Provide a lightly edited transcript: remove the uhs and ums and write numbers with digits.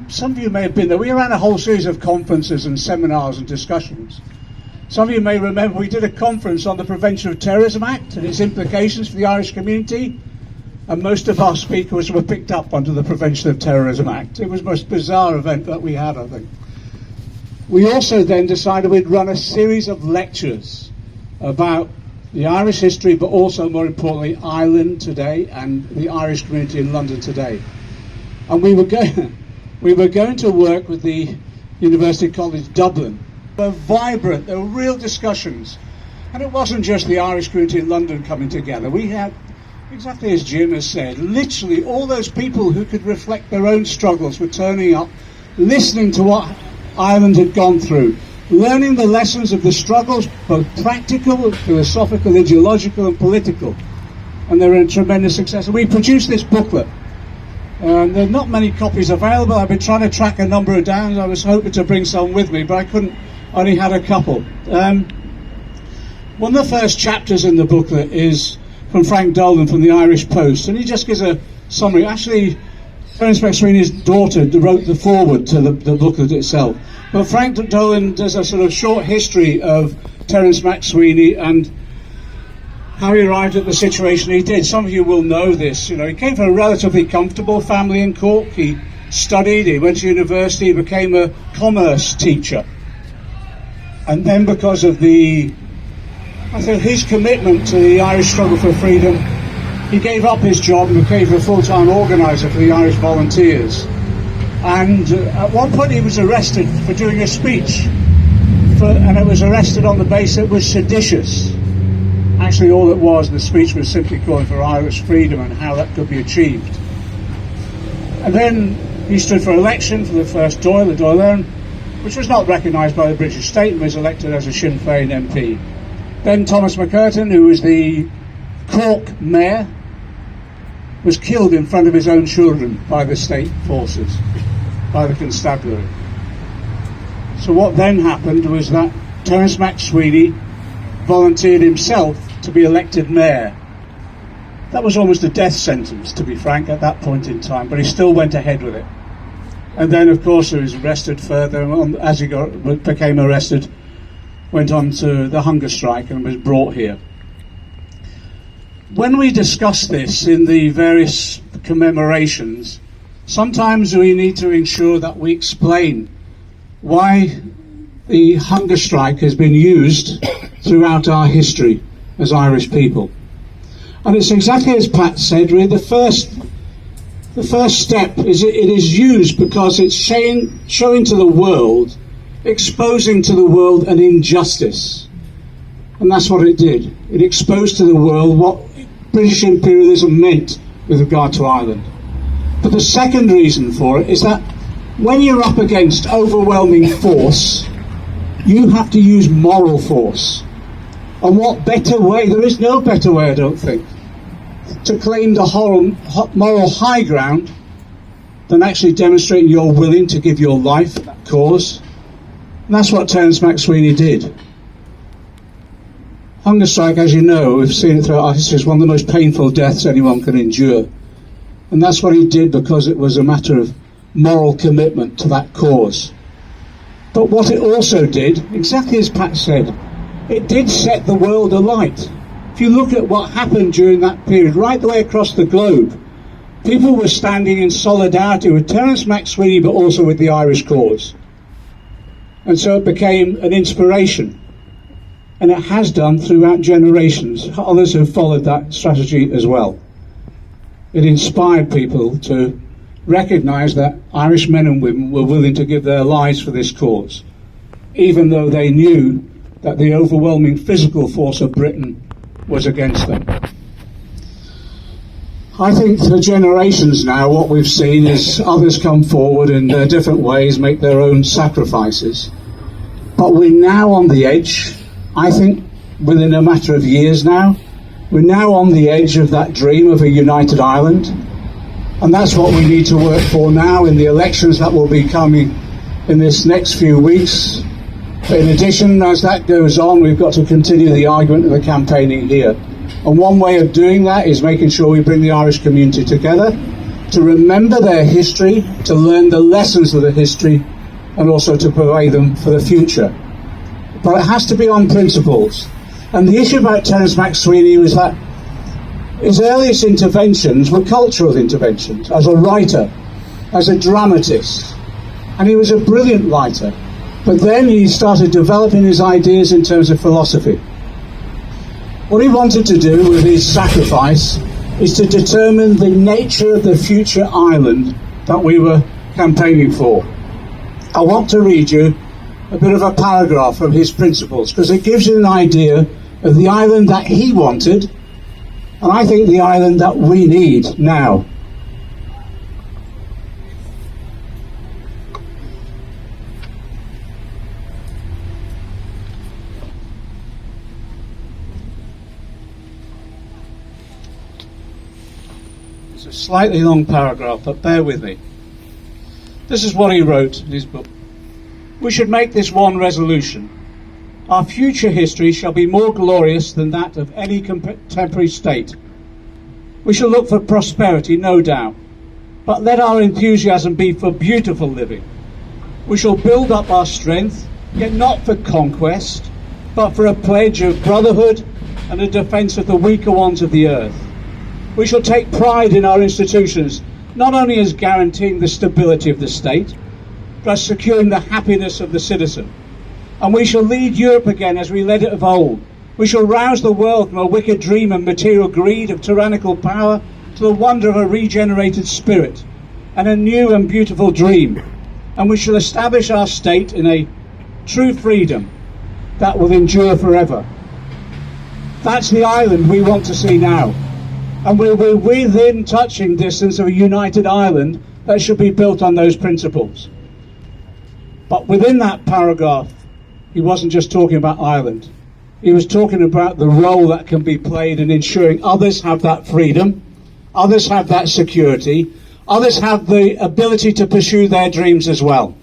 Some of you may have been there. We ran a whole series of conferences and seminars and discussions. Some of you may remember we did a conference on the Prevention of Terrorism Act and its implications for the Irish community, and most of our speakers were picked up under the Prevention of Terrorism Act. It was the most bizarre event that we had, I think. We also then decided we'd run a series of lectures about the Irish history, but also, more importantly, Ireland today and the Irish community in London today. And we were going to work with the University College Dublin. They were vibrant, there were real discussions. And it wasn't just the Irish community in London coming together. We had, exactly as Jim has said, literally all those people who could reflect their own struggles were turning up, listening to what Ireland had gone through, learning the lessons of the struggles, both practical, philosophical, ideological and political. And they were a tremendous success. And we produced this booklet. There are not many copies available. I've been trying to track a number of down. I was hoping to bring some with me, but I couldn't. I only had a couple. One of the first chapters in the booklet is from Frank Dolan from the Irish Post, and he just gives a summary. Actually, Terence MacSwiney's daughter wrote the foreword to the booklet itself. But Frank Dolan does a sort of short history of Terence MacSwiney and how he arrived at the situation he did. Some of you will know this. You know, he came from a relatively comfortable family in Cork. He studied, he went to university, he became a commerce teacher. And then because of his commitment to the Irish struggle for freedom, he gave up his job and became a full-time organiser for the Irish Volunteers. And at one point he was arrested for doing a speech, and it was arrested on the basis it was seditious. Actually, all it was, the speech was simply calling for Irish freedom and how that could be achieved. And then he stood for election for the first Dáil, the Dáil, which was not recognised by the British state and was elected as a Sinn Féin MP. Then Thomas McCurtain, who was the Cork Mayor, was killed in front of his own children by the state forces, by the constabulary. So what then happened was that Terence MacSwiney volunteered himself to be elected mayor. That was almost a death sentence, to be frank, at that point in time, but he still went ahead with it. And then, of course, he was arrested further, and as he became arrested, went on to the hunger strike and was brought here. When we discuss this in the various commemorations, sometimes we need to ensure that we explain why the hunger strike has been used throughout our history as Irish people. And it's exactly as Pat said, really, the first step is it is used because it's showing to the world, exposing to the world an injustice. And that's what it did. It exposed to the world what British imperialism meant with regard to Ireland. But the second reason for it is that when you're up against overwhelming force, you have to use moral force. And what better way, there is no better way, I don't think, to claim the moral high ground than actually demonstrating you're willing to give your life for that cause. And that's what Terence MacSwiney did. Hunger strike, as you know, we've seen it throughout our history, is one of the most painful deaths anyone can endure. And that's what he did because it was a matter of moral commitment to that cause. But what it also did, exactly as Pat said, it did set the world alight. If you look at what happened during that period, right the way across the globe, people were standing in solidarity with Terence MacSwiney, but also with the Irish cause. And so it became an inspiration. And it has done throughout generations. Others have followed that strategy as well. It inspired people to recognise that Irish men and women were willing to give their lives for this cause, even though they knew that the overwhelming physical force of Britain was against them. I think for generations now what we've seen is others come forward in different ways, make their own sacrifices. But we're now on the edge, I think within a matter of years now, we're now on the edge of that dream of a united Ireland. And that's what we need to work for now in the elections that will be coming in this next few weeks. In addition, as that goes on, we've got to continue the argument and the campaigning here. And one way of doing that is making sure we bring the Irish community together, to remember their history, to learn the lessons of the history, and also to provide them for the future. But it has to be on principles. And the issue about Terence MacSwiney was that his earliest interventions were cultural interventions, as a writer, as a dramatist. And he was a brilliant writer. But then he started developing his ideas in terms of philosophy. What he wanted to do with his sacrifice is to determine the nature of the future island that we were campaigning for. I want to read you a bit of a paragraph from his principles, because it gives you an idea of the island that he wanted, and I think the island that we need now. It's a slightly long paragraph, but bear with me. This is what he wrote in his book. We should make this one resolution. Our future history shall be more glorious than that of any contemporary state. We shall look for prosperity, no doubt, but let our enthusiasm be for beautiful living. We shall build up our strength, yet not for conquest, but for a pledge of brotherhood and a defence of the weaker ones of the earth. We shall take pride in our institutions, not only as guaranteeing the stability of the state, but as securing the happiness of the citizen. And we shall lead Europe again as we led it of old. We shall rouse the world from a wicked dream of material greed, of tyrannical power, to the wonder of a regenerated spirit and a new and beautiful dream. And we shall establish our state in a true freedom that will endure forever. That's the island we want to see now. And we're within touching distance of a united Ireland that should be built on those principles. But within that paragraph, he wasn't just talking about Ireland. He was talking about the role that can be played in ensuring others have that freedom, others have that security, others have the ability to pursue their dreams as well.